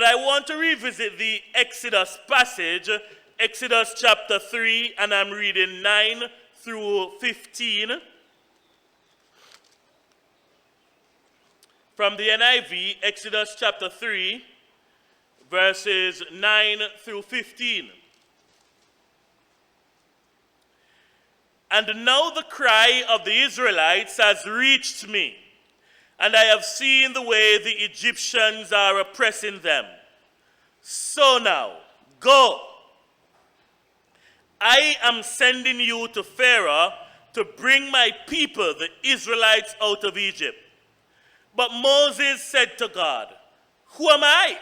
I want to revisit the Exodus passage, Exodus chapter 3, and I'm reading 9 through 15. From the NIV, Exodus chapter 3, verses 9 through 15. And now the cry of the Israelites has reached me, and I have seen the way the Egyptians are oppressing them. So now, go. I am sending you to Pharaoh to bring my people, the Israelites, out of Egypt. But Moses said to God, who am I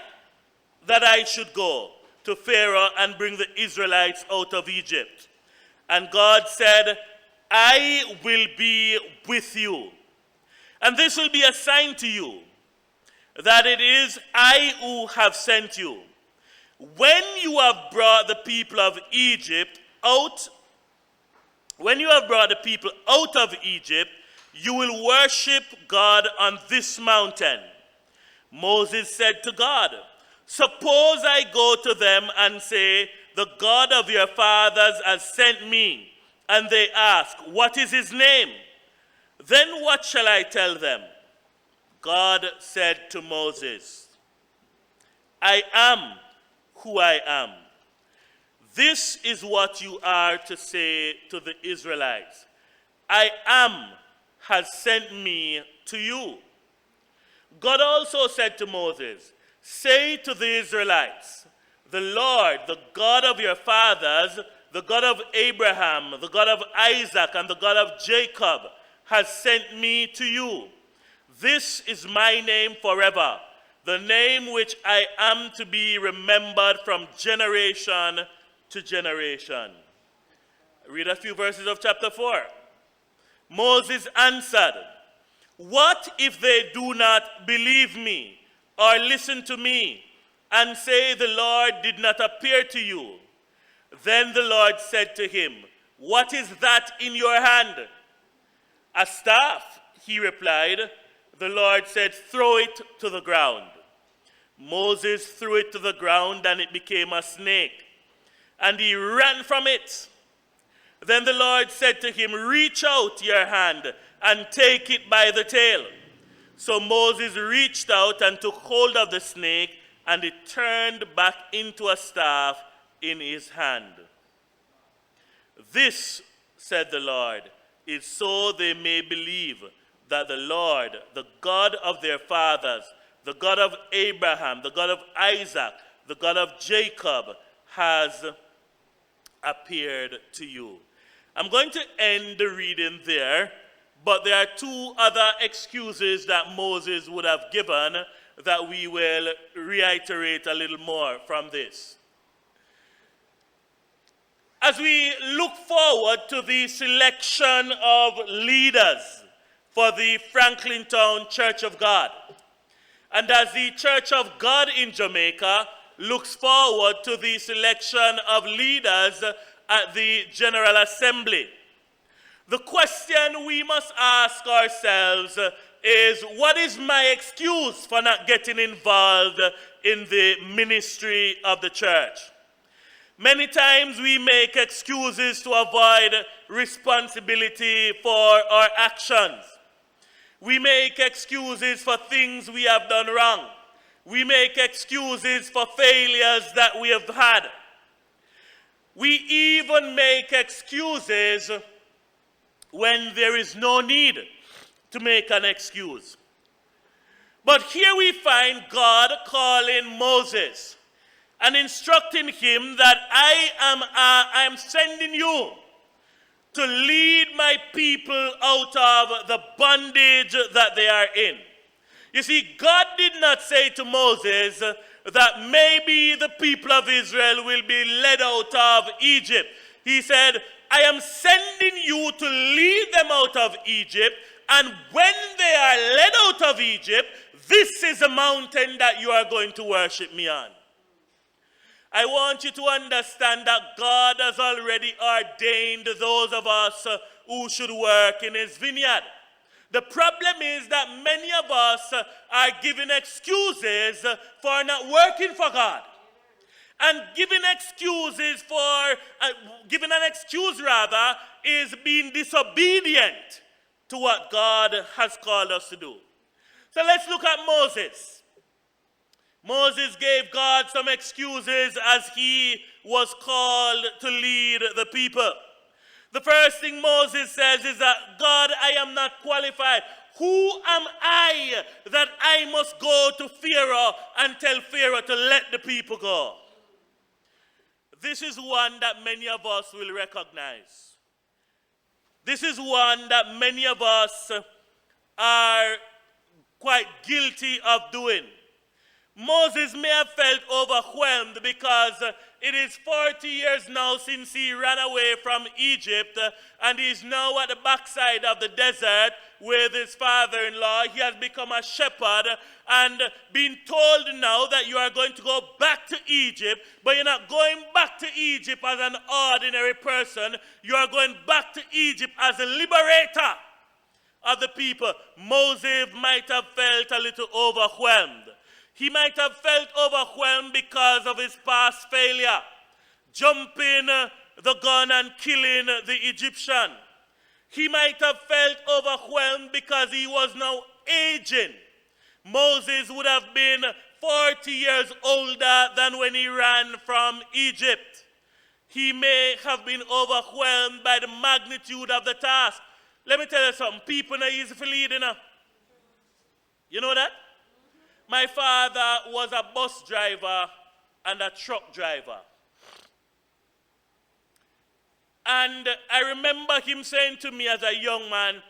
that I should go to Pharaoh and bring the Israelites out of Egypt? And God said, I will be with you. And this will be a sign to you that it is I who have sent you. When you have brought the people of Egypt out, of Egypt, you will worship God on this mountain. Moses said to God, suppose I go to them and say, the God of your fathers has sent me, and they ask, what is his name? Then what shall I tell them? God said to Moses, I am who I am. This is what you are to say to the Israelites. I am has sent me to you. God also said to Moses, say to the Israelites, the Lord, the God of your fathers, the God of Abraham, the God of Isaac, and the God of Jacob, has sent me to you. This is my name forever, the name which I am to be remembered from generation to generation. Read a few verses of chapter 4. Moses answered, what if they do not believe me or listen to me and say the Lord did not appear to you? Then the Lord said to him, what is that in your hand? A staff, he replied. The Lord said, throw it to the ground. Moses threw it to the ground, and it became a snake, and he ran from it. Then the Lord said to him, reach out your hand and take it by the tail. So Moses reached out and took hold of the snake, and it turned back into a staff in his hand. This, said the Lord, is so they may believe that the Lord, the God of their fathers, the God of Abraham, the God of Isaac, the God of Jacob, has appeared to you. I'm going to end the reading there, but there are two other excuses that Moses would have given that we will reiterate a little more from this. As we look forward to the selection of leaders for the Franklintown Church of God, and as the Church of God in Jamaica looks forward to the selection of leaders at the General Assembly, the question we must ask ourselves is, what is my excuse for not getting involved in the ministry of the church? Many times we make excuses to avoid responsibility for our actions. We make excuses for things we have done wrong. We make excuses for failures that we have had. We even make excuses when there is no need to make an excuse. But here we find God calling Moses and instructing him that I am sending you to lead my people out of the bondage that they are in. You see, God did not say to Moses that maybe the people of Israel will be led out of Egypt. He said, I am sending you to lead them out of Egypt, and when they are led out of Egypt, this is a mountain that you are going to worship me on. I want you to understand that God has already ordained those of us who should work in his vineyard. The problem is that many of us are giving excuses for not working for God. And giving an excuse rather, is being disobedient to what God has called us to do. So let's look at Moses. Moses gave God some excuses as he was called to lead the people. The first thing Moses says is that, God, I am not qualified. Who am I that I must go to Pharaoh and tell Pharaoh to let the people go? This is one that many of us will recognize. This is one that many of us are quite guilty of doing. Moses may have felt overwhelmed because it is 40 years now since he ran away from Egypt, and he is now at the backside of the desert with his father-in-law. He has become a shepherd and been told now that you are going to go back to Egypt, but you're not going back to Egypt as an ordinary person. You are going back to Egypt as a liberator of the people. Moses might have felt a little overwhelmed. He might have felt overwhelmed because of his past failure, jumping the gun and killing the Egyptian. He might have felt overwhelmed because he was now aging. Moses would have been 40 years older than when he ran from Egypt. He may have been overwhelmed by the magnitude of the task. Let me tell you something. People are easy for leading. You know that? My father was a bus driver and a truck driver. And I remember him saying to me as a young man,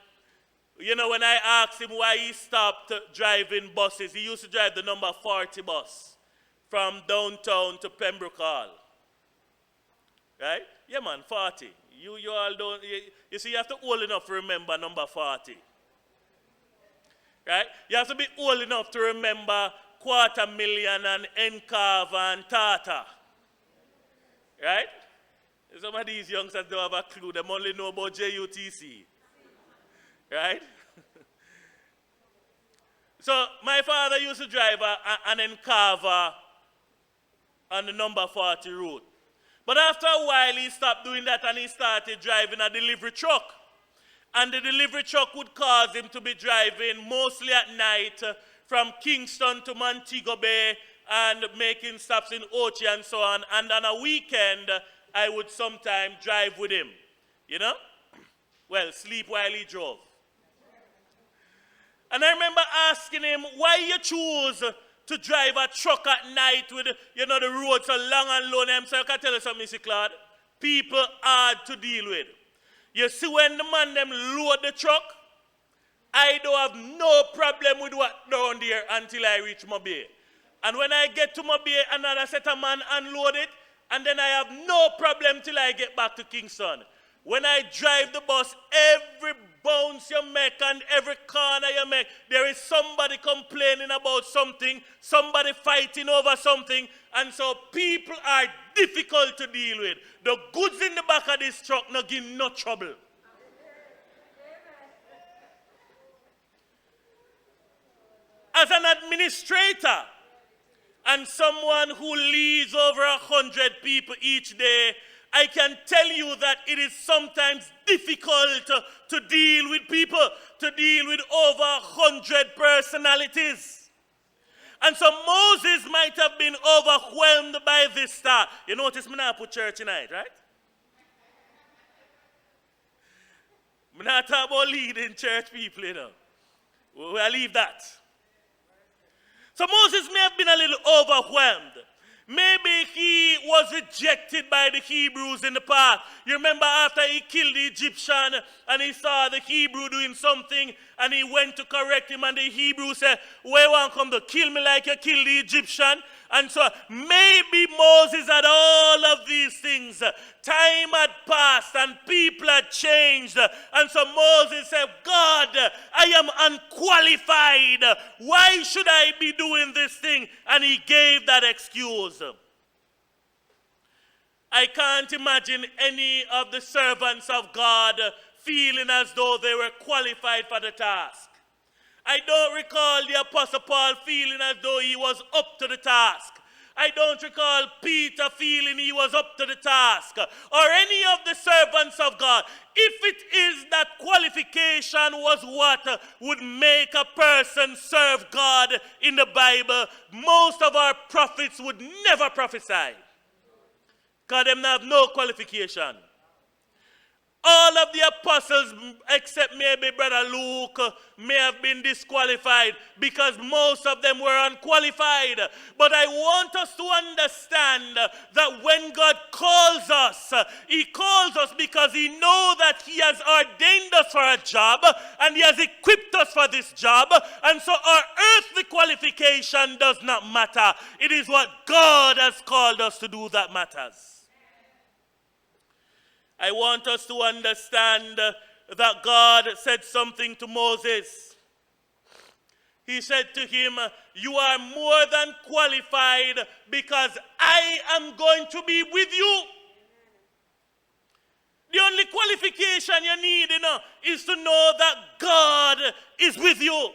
you know, when I asked him why he stopped driving buses, he used to drive the number 40 bus from downtown to Pembroke Hall. Right? Yeah, man, 40. You all don't, you see, you have to old enough to remember number 40. Right? You have to be old enough to remember 250,000 and Encava and Tata. Right? Some of these youngsters don't have a clue. They only know about JUTC. Right? So my father used to drive an Encava on the number 40 route. But after a while, he stopped doing that and he started driving a delivery truck. And the delivery truck would cause him to be driving mostly at night from Kingston to Montego Bay and making stops in Ochi and so on. And on a weekend, I would sometimes drive with him. You know? Well, sleep while he drove. And I remember asking him, why you choose to drive a truck at night with, you know, the roads so long and lonely? So I can tell you something, Mr. Claude. People hard to deal with. You see, when the man them load the truck, I don't have no problem with what down there until I reach my bay. And when I get to my bay, another set of man unload it, and then I have no problem till I get back to Kingston. When I drive the bus, every bounce you make and every corner you make, there is somebody complaining about something, somebody fighting over something, and so people are difficult to deal with. The goods in the back of this truck not give no trouble. As an administrator and someone who leads over 100 people each day, I can tell you that it is sometimes difficult to deal with people, to deal with over 100 personalities. And so Moses might have been overwhelmed by this start. You notice me not put church tonight, right? I'm not talking about leading church people, you know. We'll leave that. So Moses may have been a little overwhelmed. Maybe he was rejected by the Hebrews in the past. You remember after he killed the Egyptian and he saw the Hebrew doing something and he went to correct him and the Hebrew said, where you want to come to kill me like you killed the Egyptian? And so maybe Moses had all of these things. Time had passed and people had changed. And so Moses said, God, I am unqualified. Why should I be doing this thing? And he gave that excuse. I can't imagine any of the servants of God feeling as though they were qualified for the task. I don't recall the Apostle Paul feeling as though he was up to the task. I don't recall Peter feeling he was up to the task, or any of the servants of God. If it is that qualification was what would make a person serve God in the Bible, most of our prophets would never prophesy, because they have no qualification. All of the apostles, except maybe Brother Luke, may have been disqualified because most of them were unqualified. But I want us to understand that when God calls us, he calls us because he knows that he has ordained us for a job and he has equipped us for this job. And so our earthly qualification does not matter. It is what God has called us to do that matters. I want us to understand that God said something to Moses. He said to him, you are more than qualified because I am going to be with you. The only qualification you need, is to know that God is with you.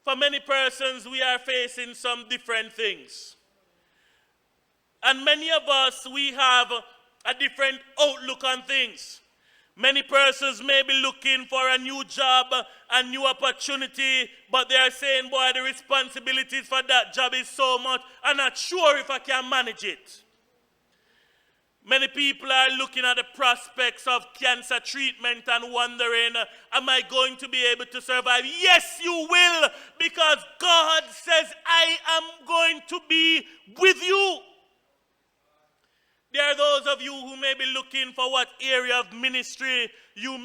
For many persons, we are facing some different things. And many of us, we have a different outlook on things. Many persons may be looking for a new job, a new opportunity, but they are saying, boy, the responsibilities for that job is so much, I'm not sure if I can manage it. Many people are looking at the prospects of cancer treatment and wondering, am I going to be able to survive? Yes, you will, because God says, I am going to be with you. There are those of you who may be looking for what area of ministry you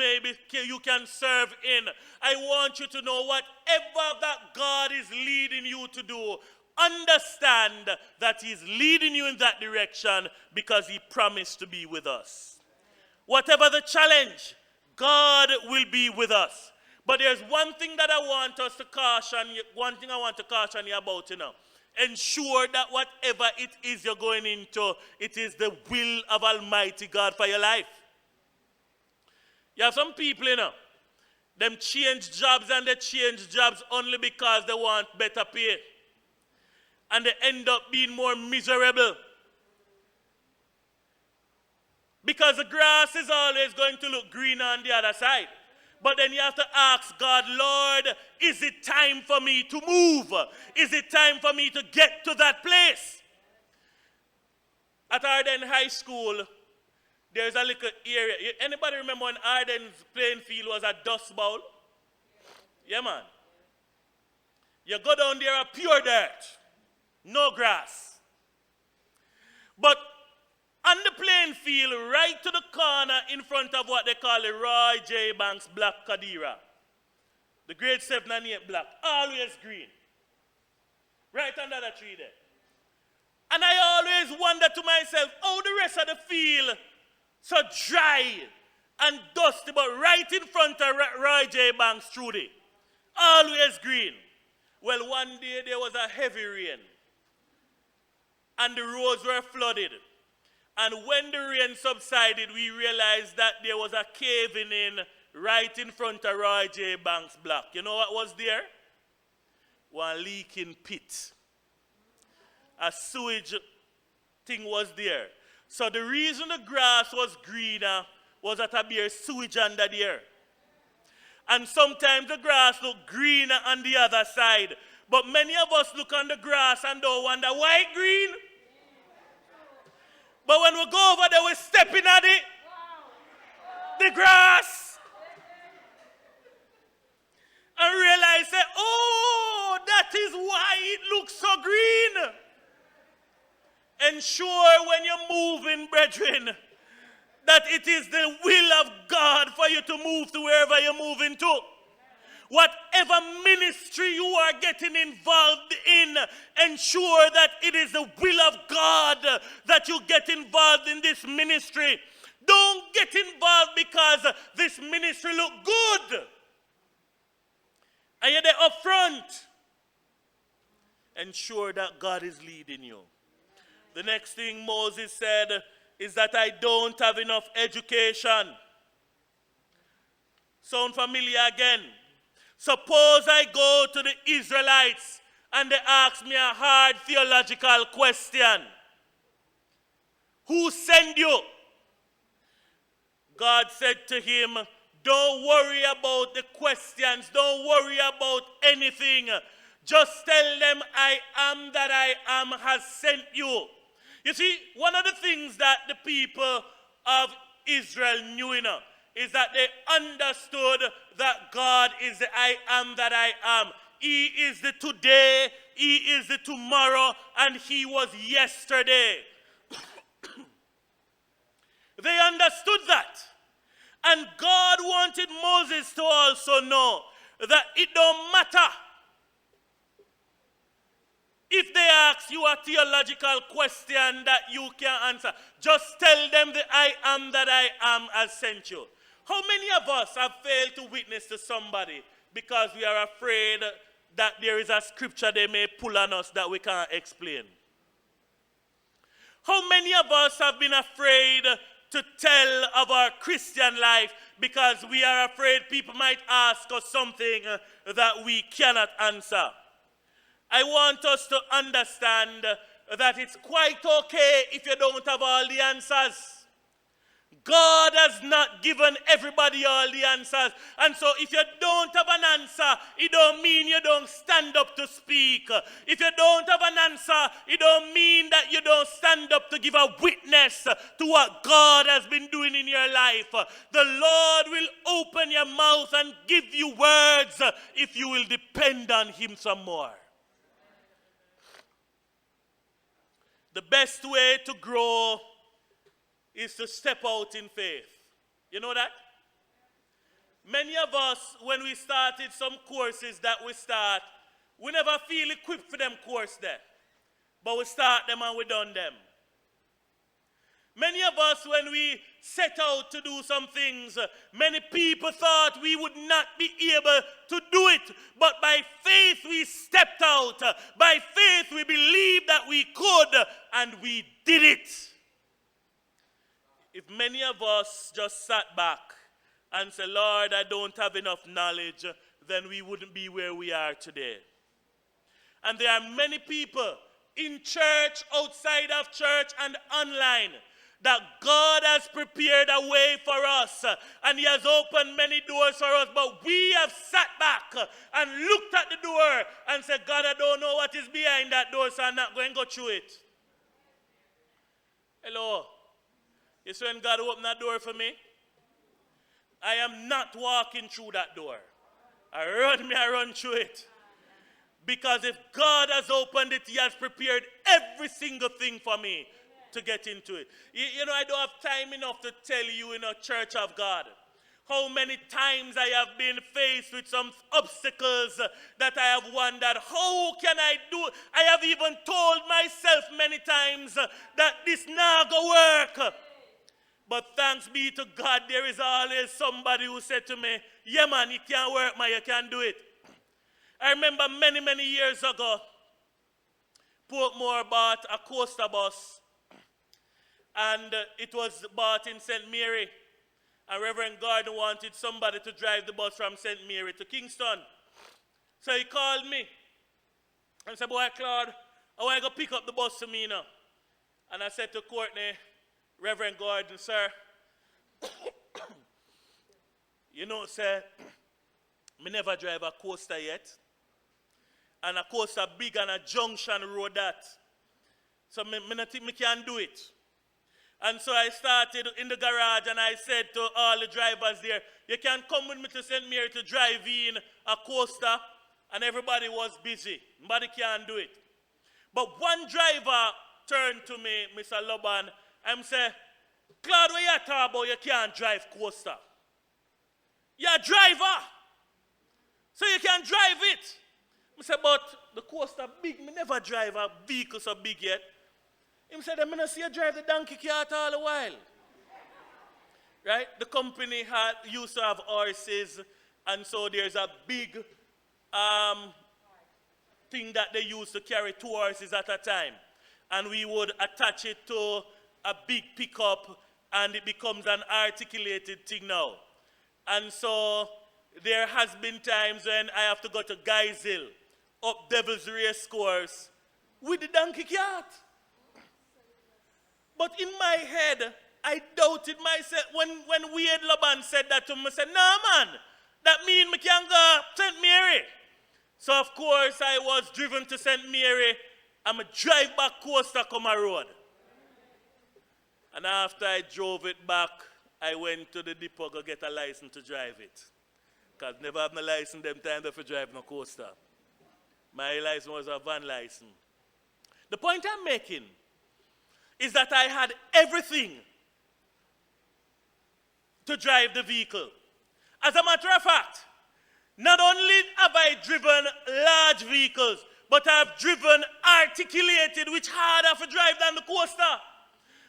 can serve in. I want you to know whatever that God is leading you to do, understand that he's leading you in that direction because he promised to be with us. Whatever the challenge, God will be with us. But there's one thing that I want us to caution you about, Ensure that whatever it is you're going into, it is the will of Almighty God for your life. You have some people, them change jobs and they change jobs only because they want better pay. And they end up being more miserable. Because the grass is always going to look greener on the other side. But then you have to ask God, Lord, is it time for me to move? Is it time for me to get to that place? At Arden High School, there's a little area. Anybody remember when Arden's playing field was a dust bowl? Yeah, man. You go down there, a pure dirt. No grass. But on the playing field, right to the corner in front of what they call the Roy J. Banks Black Kadira. The grade 7 and 8 black, always green. Right under the tree there. And I always wonder to myself, how the rest of the field so dry and dusty, but right in front of Roy J. Banks Trudy. Always green. Well, one day there was a heavy rain. And the roads were flooded. And when the rain subsided, we realized that there was a caving in right in front of Roy J. Banks Block. You know what was there? One leaking pit. A sewage thing was there. So the reason the grass was greener was that there sewage under there. And sometimes the grass looked greener on the other side. But many of us look on the grass and don't wonder why green. But when we go over there, we're stepping at it. The grass. And realize that, oh, that is why it looks so green. Ensure when you're moving, brethren, that it is the will of God for you to move to wherever you're moving to. Whatever ministry you are getting involved in, ensure that it is the will of God that you get involved in this ministry. Don't get involved because this ministry look good. And you're there up front. Ensure that God is leading you. The next thing Moses said is that I don't have enough education. Sound familiar again? Suppose I go to the Israelites and they ask me a hard theological question. Who sent you? God said to him, don't worry about the questions. Don't worry about anything. Just tell them I am that I am has sent you. You see, one of the things that the people of Israel knew is that they understood that God is the I am that I am. He is the today, he is the tomorrow, and he was yesterday. They understood that. And God wanted Moses to also know that it don't matter if they ask you a theological question that you can't answer. Just tell them the I am that I am has sent you. How many of us have failed to witness to somebody because we are afraid that there is a scripture they may pull on us that we can't explain? How many of us have been afraid to tell of our Christian life because we are afraid people might ask us something that we cannot answer? I want us to understand that it's quite okay if you don't have all the answers. God has not given everybody all the answers. And so if you don't have an answer, it don't mean you don't stand up to speak. If you don't have an answer, it don't mean that you don't stand up to give a witness to what God has been doing in your life. The Lord will open your mouth and give you words if you will depend on him some more. The best way to grow is to step out in faith. You know that? Many of us, when we started some courses that we start, we never feel equipped for them courses there. But we start them and we done them. Many of us, when we set out to do some things, many people thought we would not be able to do it. But by faith we stepped out. By faith we believed that we could, and we did it. If many of us just sat back and said, Lord, I don't have enough knowledge, then we wouldn't be where we are today. And there are many people in church, outside of church, and online that God has prepared a way for us, and he has opened many doors for us, but we have sat back and looked at the door and said, God, I don't know what is behind that door, so I'm not going to go through it. Hello? You see when God opened that door for me? I am not walking through that door. I run through it. Because if God has opened it, he has prepared every single thing for me to get into it. You know, I don't have time enough to tell you in a church of God how many times I have been faced with some obstacles that I have wondered, how can I do it? I have even told myself many times that this not going to work. But thanks be to God, there is always somebody who said to me, yeah man, it can't work, man, you can't do it. I remember many years ago, Portmore bought a coaster bus, and it was bought in St. Mary. And Reverend Gordon wanted somebody to drive the bus from St. Mary to Kingston. So he called me and said, boy, Claude, I want to go pick up the bus to me now. And I said to Courtney, Reverend Gordon, sir, you know, sir, me never drive a coaster yet. And a coaster big and a junction road that. So me not think me can do it. And so I started in the garage and I said to all the drivers there, you can come with me to St. Mary to drive in a coaster. And everybody was busy. Nobody can do it. But one driver turned to me, Mr. Loban, and said, Claude, what you talking about? You can't drive coaster. You're a driver. So you can drive it. I said, but the coaster big. Me never drive a vehicle so big yet. He said, I'm going to see you drive the donkey cart all the while. Right? The company used to have horses, and so there's a big thing that they used to carry 2 horses at a time. And we would attach it to a big pickup, and it becomes an articulated thing now. And so there has been times when I have to go to Guys Hill, up Devil's Race course, with the donkey cart. But in my head, I doubted myself. When Wade Laban said that to me, I said, "No, man, that means I can go St. Mary." So, of course, I was driven to St. Mary. I'm a drive back coaster come a road. And after I drove it back, I went to the depot to get a license to drive it. Because never have no license them time to drive no coaster. My license was a van license. The point I'm making is that I had everything to drive the vehicle. As a matter of fact, not only have I driven large vehicles, but I've driven articulated, which harder to drive than the coaster.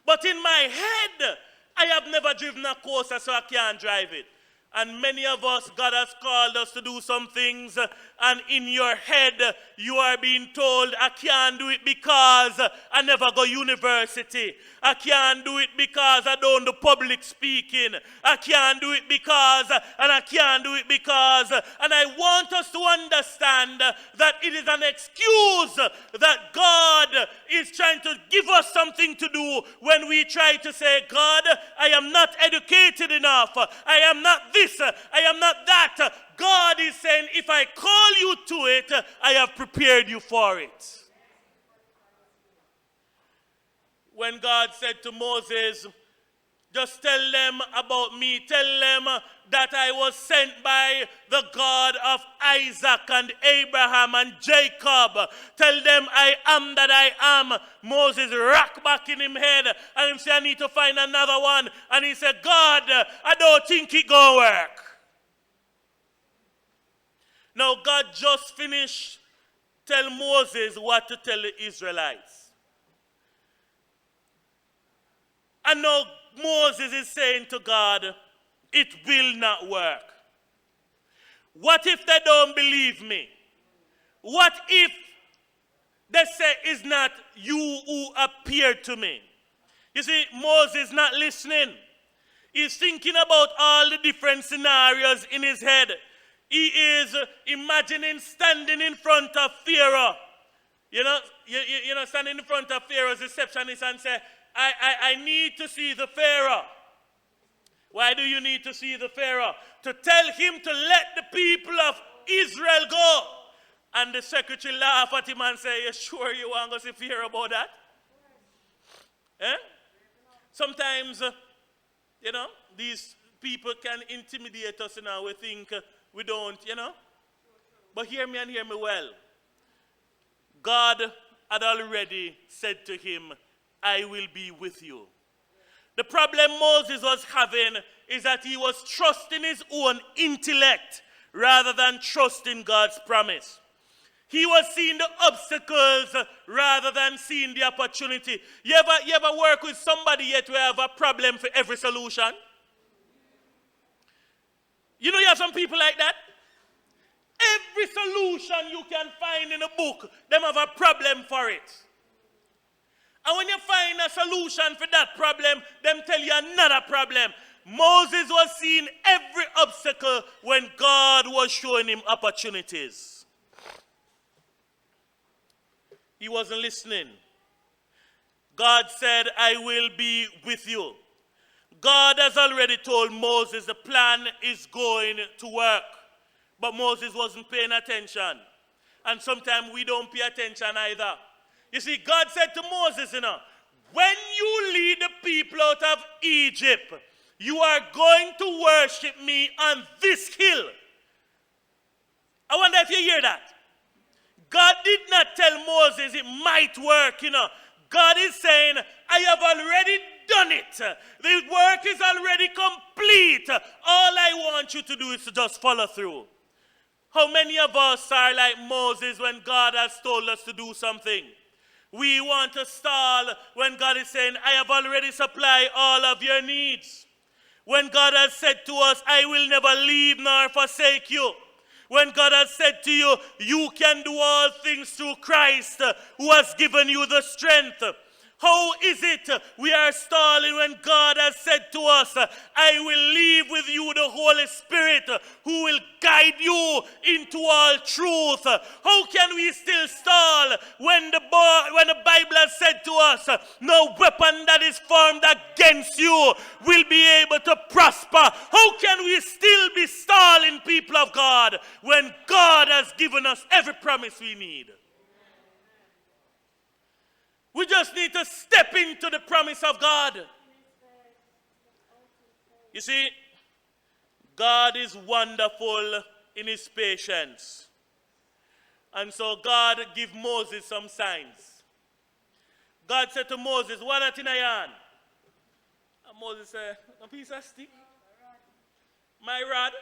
But in my head, I have never driven a coaster, so I can't drive it. And many of us, God has called us to do some things, and in your head, you are being told, I can't do it because I never go university. I can't do it because I don't do public speaking. I can't do it because, and I can't do it because. And I want us to understand that it is an excuse that God is trying to give us something to do when we try to say, God, I am not educated enough. I am not this. I am not that. God is saying, if I call you to it, I have prepared you for it. When God said to Moses, just tell them about me. Tell them that I was sent by the God of Isaac and Abraham and Jacob. Tell them I am that I am. Moses rocked back in his head and he said, I need to find another one. And he said, God, I don't think it gonna work. Now God just finished tell Moses what to tell the Israelites. And now Moses is saying to God, it will not work. What if they don't believe me? What if they say it's not you who appeared to me? You see, Moses is not listening. He's thinking about all the different scenarios in his head. He is imagining standing in front of Pharaoh. You know, standing in front of Pharaoh's receptionist and say, I need to see the Pharaoh. Why do you need to see the Pharaoh? To tell him to let the people of Israel go. And the secretary laughed at him and said, you sure you want to see Pharaoh about that? Eh? Sometimes, these people can intimidate us and we think we don't, But hear me and hear me well. God had already said to him, I will be with you. The problem Moses was having is that he was trusting his own intellect rather than trusting God's promise. He was seeing the obstacles rather than seeing the opportunity. You ever work with somebody yet who have a problem for every solution? You have some people like that? Every solution you can find in a book, them have a problem for it. And when you find a solution for that problem, them tell you another problem. Moses was seeing every obstacle when God was showing him opportunities. He wasn't listening. God said, I will be with you. God has already told Moses the plan is going to work. But Moses wasn't paying attention. And sometimes we don't pay attention either. You see, God said to Moses, when you lead the people out of Egypt, you are going to worship me on this hill. I wonder if you hear that. God did not tell Moses it might work, God is saying, I have already done it. The work is already complete. All I want you to do is to just follow through. How many of us are like Moses when God has told us to do something? We want to stall when God is saying, I have already supplied all of your needs. When God has said to us, I will never leave nor forsake you. When God has said to you, you can do all things through Christ who has given you the strength. How is it we are stalling when God has said to us, I will leave with you the Holy Spirit who will guide you into all truth? How can we still stall when the Bible has said to us, no weapon that is formed against you will be able to prosper? How can we still be stalling, people of God, when God has given us every promise we need? We just need to step into the promise of God. You see, God is wonderful in his patience. And so God gave Moses some signs. God said to Moses, what are in hand? And Moses said, a piece of stick. My rod.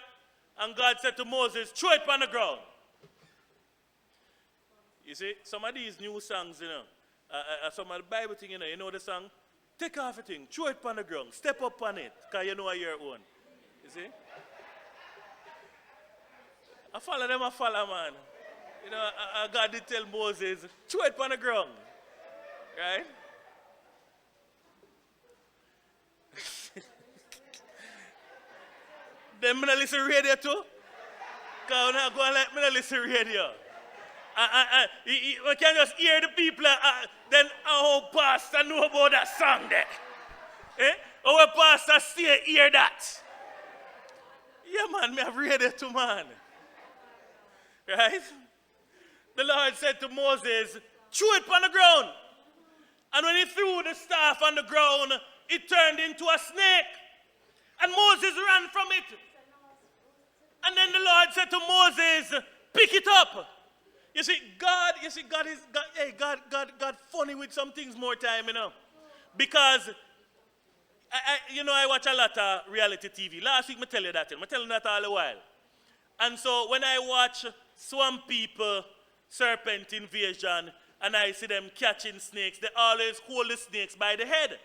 And God said to Moses, throw it on the ground. You see, some of these new songs, some of the Bible thing, you know the song? Take off a thing, throw it on the ground, step up on it, because you know your own. You see? I follow them, man. God did tell Moses, throw it on the ground. Right? Them me listen radio too? Because I'm not going to let me listen radio. We can just hear the people, then our pastor know about that song there. Our pastor still hear that. Yeah, man, me have read it too, man. Right? The Lord said to Moses, throw it on the ground. And when he threw the staff on the ground, it turned into a snake. And Moses ran from it. And then the Lord said to Moses, pick it up. You see, God funny with some things more time, Because, I watch a lot of reality TV. Last week, I tell you that. I tell you that all the while. And so, when I watch Swamp People, Serpent Invasion, and I see them catching snakes, they always hold the snakes by the head.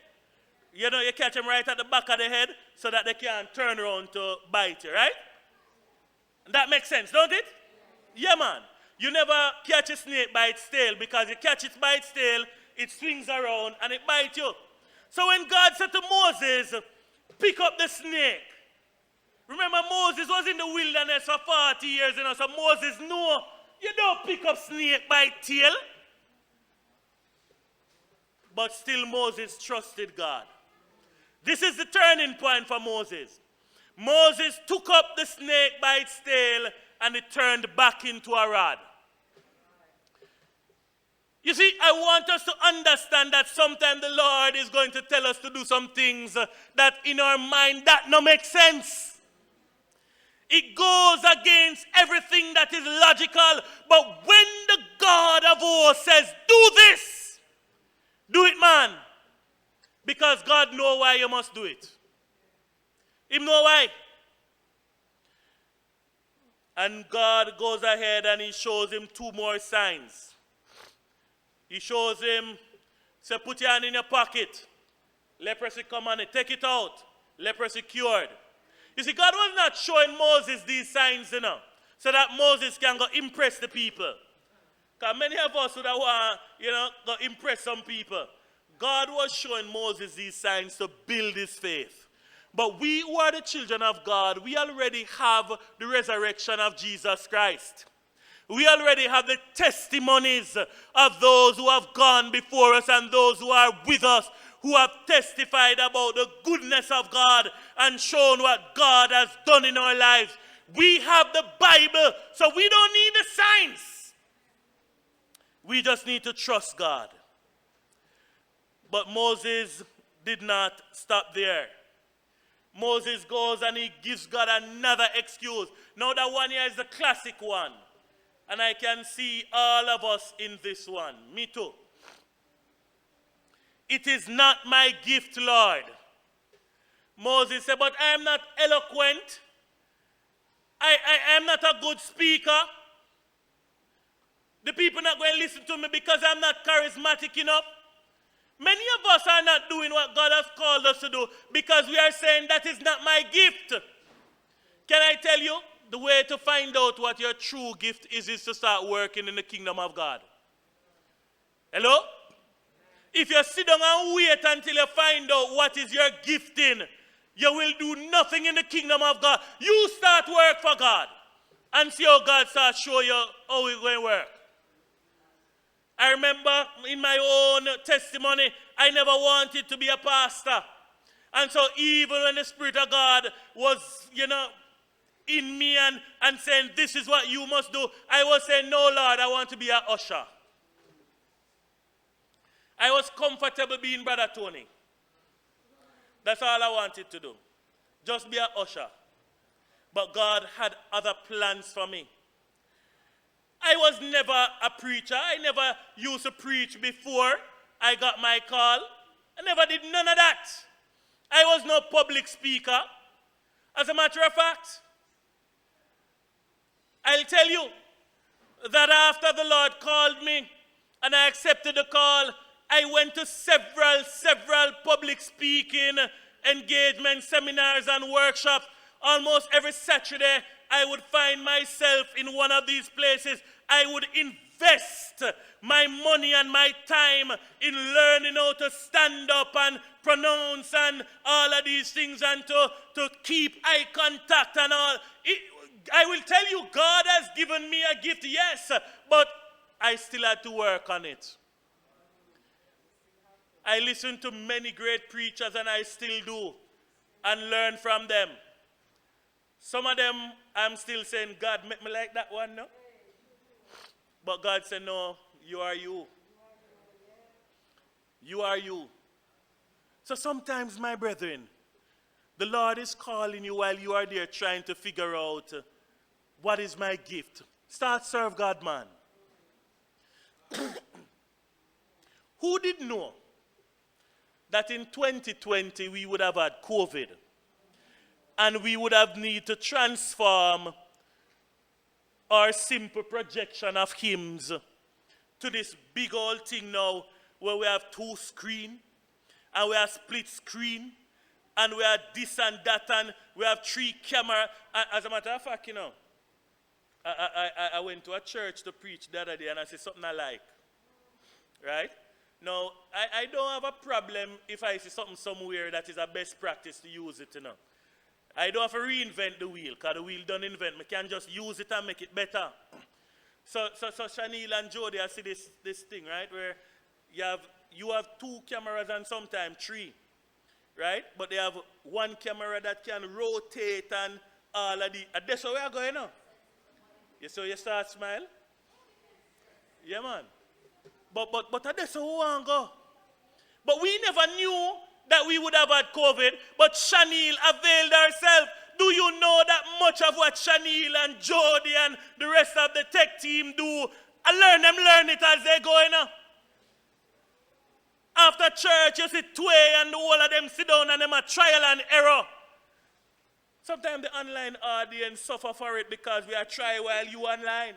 You catch them right at the back of the head so that they can't turn around to bite you, right? And that makes sense, don't it? Yeah, man. You never catch a snake by its tail, because you catch it by its tail, it swings around and it bites you. So when God said to Moses, pick up the snake. Remember, Moses was in the wilderness for 40 years, so Moses knew you don't pick up snake by tail. But still Moses trusted God. This is the turning point for Moses. Moses took up the snake by its tail and it turned back into a rod. You see, I want us to understand that sometimes the Lord is going to tell us to do some things that in our mind that no make sense. It goes against everything that is logical. But when the God of war says, do this, do it, man. Because God knows why you must do it. He knows why. And God goes ahead and he shows him two more signs. He shows him, say, put your hand in your pocket. Leprosy come on it. Take it out. Leprosy cured. You see, God was not showing Moses these signs, so that Moses can go impress the people. Because many of us would want, go impress some people. God was showing Moses these signs to build his faith. But we who are the children of God, we already have the resurrection of Jesus Christ. We already have the testimonies of those who have gone before us and those who are with us, who have testified about the goodness of God and shown what God has done in our lives. We have the Bible, so we don't need the signs. We just need to trust God. But Moses did not stop there. Moses goes and he gives God another excuse. Now that one here is the classic one. And I can see all of us in this one. Me too. It is not my gift, Lord. Moses said, but I am not eloquent. I am not a good speaker. The people are not going to listen to me because I'm not charismatic enough. Many of us are not doing what God has called us to do because we are saying that is not my gift. Can I tell you? The way to find out what your true gift is to start working in the kingdom of God. Hello? If you sit down and wait until you find out what is your gifting, you will do nothing in the kingdom of God. You start work for God and see how God starts show you how it's going to work. I remember in my own testimony, I never wanted to be a pastor. And so even when the Spirit of God was, in me and saying, this is what you must do, I was saying, no, Lord, I want to be an usher. I was comfortable being Brother Tony. That's all I wanted to do. Just be an usher. But God had other plans for me. I was never a preacher. I never used to preach before I got my call. I never did none of that. I was no public speaker. As a matter of fact, I'll tell you that after the Lord called me and I accepted the call, I went to several public speaking engagement seminars and workshops. Almost every Saturday, I would find myself in one of these places. I would invest my money and my time in learning how to stand up and pronounce and all of these things and to keep eye contact and all. I will tell you, God has given me a gift, yes, but I still had to work on it. I listen to many great preachers, and I still do, and learn from them. Some of them, I'm still saying, God, make me like that one, no? But God said, no, you are you. You are you. So sometimes, my brethren, the Lord is calling you while you are there trying to figure out what is my gift. Start serve God, man. Who did know that in 2020 we would have had COVID and we would have need to transform our simple projection of hymns to this big old thing now where we have 2 screens and we have split screen and we have this and that and we have 3 cameras. As a matter of fact, I went to a church to preach the other day and I said something I like. Right? Now, I don't have a problem if I see something somewhere that is a best practice to use it, I don't have to reinvent the wheel, because the wheel don't invent. I can just use it and make it better. So Shanil and Jody, I see this thing, right, where you have 2 cameras and sometimes 3, right? But they have 1 camera that can rotate and all of the. That's where we are going now. So you start smile? Yeah, man. But that's how we want to go. But we never knew that we would have had COVID, but Shanil availed herself. Do you know that much of what Shanil and Jody and the rest of the tech team do, learn it as they go in? After church, you see Tway and all of them sit down and them a trial and error. Sometimes the online audience suffer for it because we are trying while you online.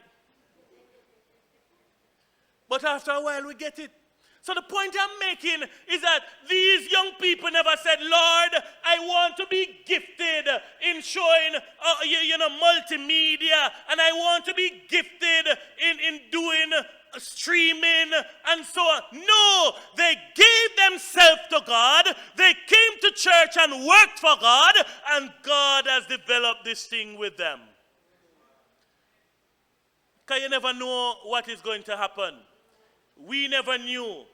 But after a while, we get it. So the point I'm making is that these young people never said, Lord, I want to be gifted in showing, multimedia, and I want to be gifted in doing streaming and so on. No, they gave themselves to God. They came to church and worked for God, and God has developed this thing with them. Because you never know what is going to happen. We never knew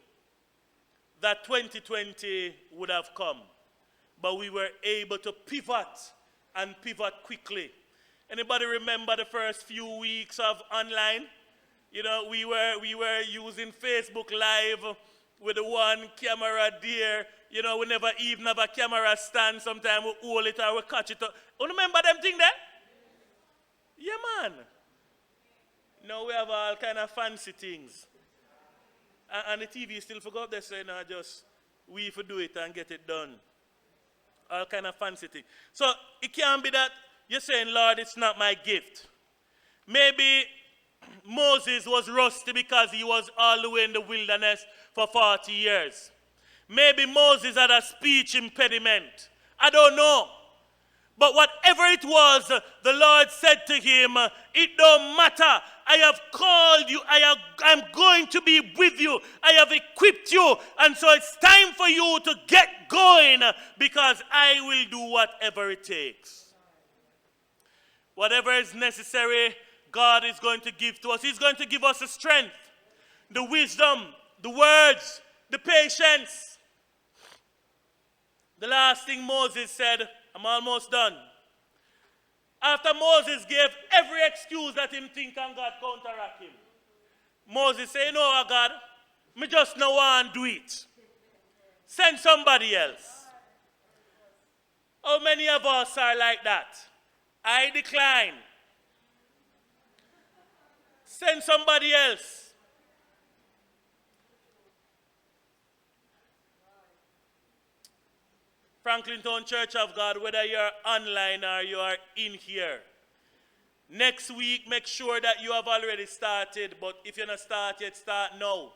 that 2020 would have come, but we were able to pivot and pivot quickly. Anybody remember the first few weeks of online? We were using Facebook Live with the 1 camera there. We never even have a camera stand. Sometimes we hold it or we catch it up. You remember them thing there? Yeah, man. Now we have all kind of fancy things. And the TV still forgot they say, just we have to do it and get it done. All kind of fancy things. So it can't be that you're saying, Lord, it's not my gift. Maybe Moses was rusty because he was all the way in the wilderness for 40 years. Maybe Moses had a speech impediment. I don't know. But whatever it was, the Lord said to him, it don't matter. I have called you. I'm going to be with you. I have equipped you. And so it's time for you to get going because I will do whatever it takes. Whatever is necessary, God is going to give to us. He's going to give us the strength, the wisdom, the words, the patience. The last thing Moses said, I'm almost done. After Moses gave every excuse that him think and God counteract him, Moses said, you know what, God, me just no want to do it. Send somebody else. How many of us are like that? I decline. Send somebody else. Franklin Town Church of God, whether you're online or you are in here, next week, make sure that you have already started. But if you're not started yet, start now.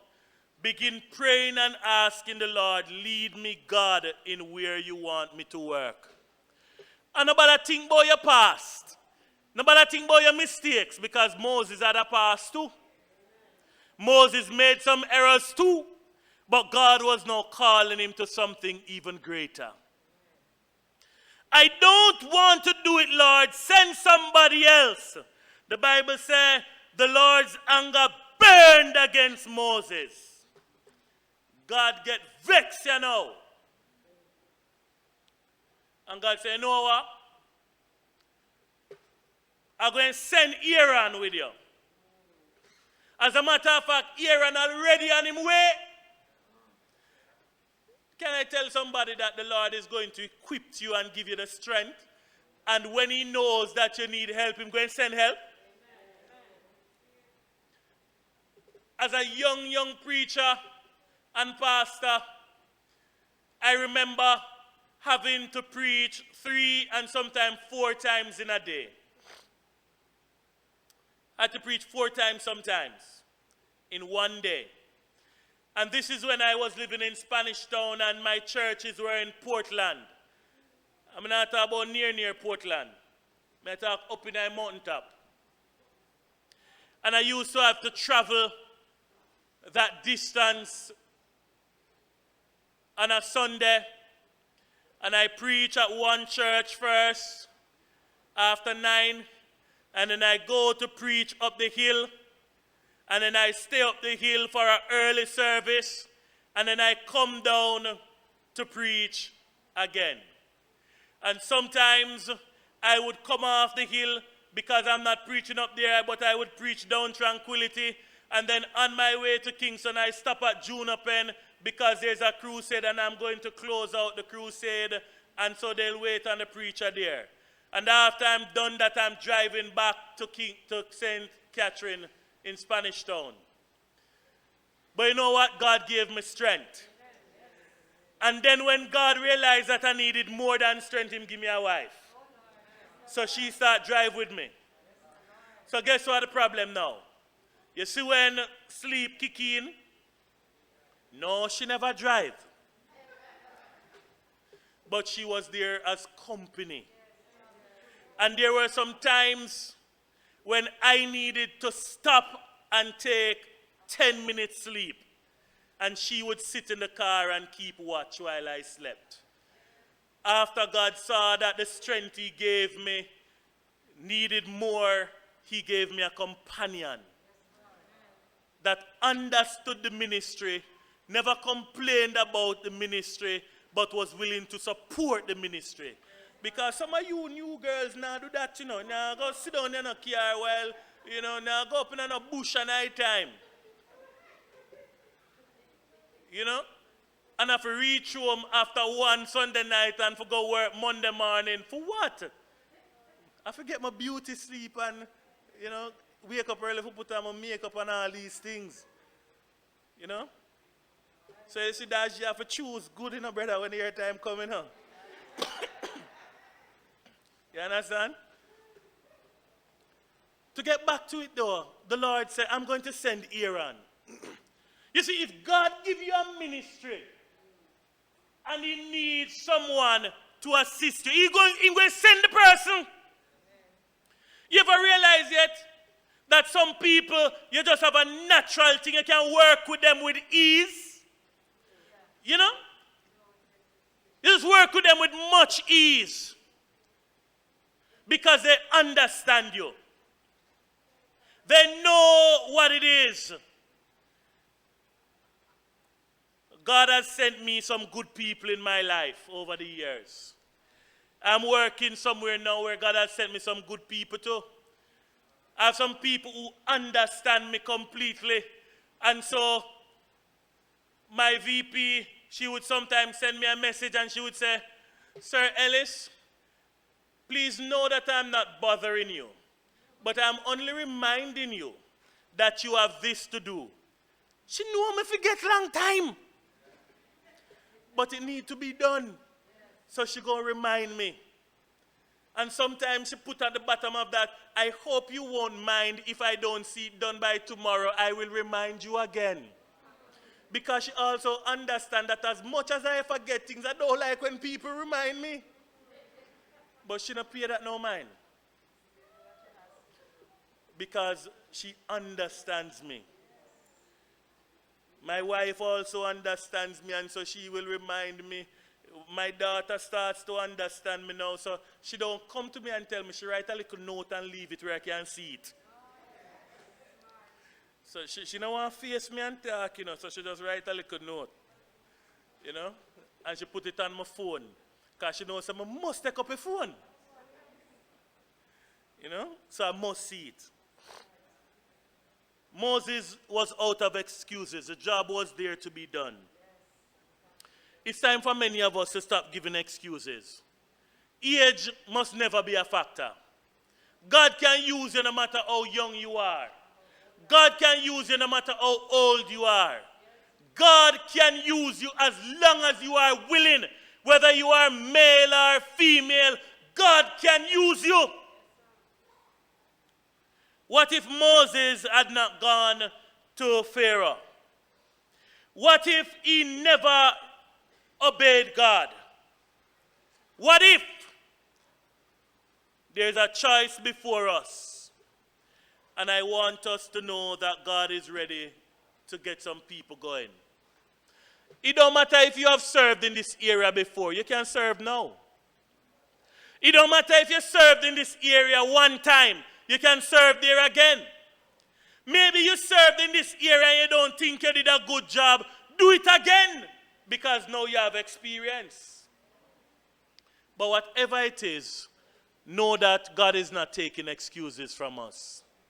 Begin praying and asking the Lord, lead me, God, in where you want me to work. And nobody think about your past. Nobody think about your mistakes, because Moses had a past too. Moses made some errors too, but God was now calling him to something even greater. I don't want to do it, Lord. Send somebody else. The Bible says the Lord's anger burned against Moses. God get vexed, you know. And God said, you know what? I'm going to send Aaron with you. As a matter of fact, Aaron already on him way. Can I tell somebody that the Lord is going to equip you and give you the strength? And when he knows that you need help, he's going to send help? As a young preacher and pastor, I remember having to preach 3 and sometimes 4 times in a day. I had to preach 4 times sometimes in one day. And this is when I was living in Spanish Town and my churches were in Portland. I'm not talking about near Portland. I'm talking up in a mountaintop. And I used to have to travel that distance on a Sunday. And I preach at one church first after 9. And then I go to preach up the hill. And then I stay up the hill for an early service. And then I come down to preach again. And sometimes I would come off the hill because I'm not preaching up there, but I would preach down Tranquility. And then on my way to Kingston, I stop at Junipen because there's a crusade and I'm going to close out the crusade. And so they'll wait on the preacher there. And after I'm done that, I'm driving back to St. Catherine in Spanish Town. But you know what? God gave me strength. And then when God realized that I needed more than strength, He gave me a wife. So she started drive with me. So guess what the problem now? You see when sleep kick in? No, she never drive. But she was there as company. And there were some times when I needed to stop and take 10 minutes sleep. And she would sit in the car and keep watch while I slept. After God saw that the strength He gave me needed more, He gave me a companion that understood the ministry, never complained about the ministry, but was willing to support the ministry. Because some of you new girls now do that, you know. Now go sit down in a car while, you know, now go up in a bush at night time. You know? And have to reach home after one Sunday night and for go work Monday morning. For what? I forget my beauty sleep and, you know, wake up early for put on my makeup and all these things. You know? So you see that you have to choose good, you know, brother, when your time coming home. You understand? To get back to it though, the Lord said, I'm going to send Aaron. You see, if God give you a ministry and He needs someone to assist you. He's going to send the person. You ever realize yet that some people, you just have a natural thing, you can work with them with ease? You know? You just work with them with much ease. Because they understand you. They know what it is. God has sent me some good people in my life over the years. I'm working somewhere now where God has sent me some good people too. I have some people who understand me completely. And so, my VP, she would sometimes send me a message and she would say, Sir Ellis, please know that I'm not bothering you. But I'm only reminding you that you have this to do. She knew me forget long time. But it need to be done. So she gonna remind me. And sometimes she put at the bottom of that, I hope you won't mind if I don't see it done by tomorrow. I will remind you again. Because she also understands that as much as I forget things, I don't like when people remind me. But she don't pay that no mind. Because she understands me. My wife also understands me, and so she will remind me. My daughter starts to understand me now, so she don't come to me and tell me. She write a little note and leave it where I can see it. So she don't want to face me and talk, you know, so she just write a little note, you know, and she put it on my phone, because she knows I must take up a phone, you know, so I must see it. Moses was out of excuses. The job was there to be done. It's time for many of us to stop giving excuses. Age must never be a factor. God can use you no matter how young you are. God can use you no matter how old you are. God can use you as long as you are willing. Whether you are male or female, God can use you. What if Moses had not gone to Pharaoh? What if he never obeyed God? What if? There's a choice before us. And I want us to know that God is ready to get some people going. It don't matter if you have served in this area before. You can serve now. It don't matter if you served in this area one time. You can serve there again. Maybe you served in this area and you don't think you did a good job. Do it again, because now you have experience. But whatever it is, know that God is not taking excuses from us.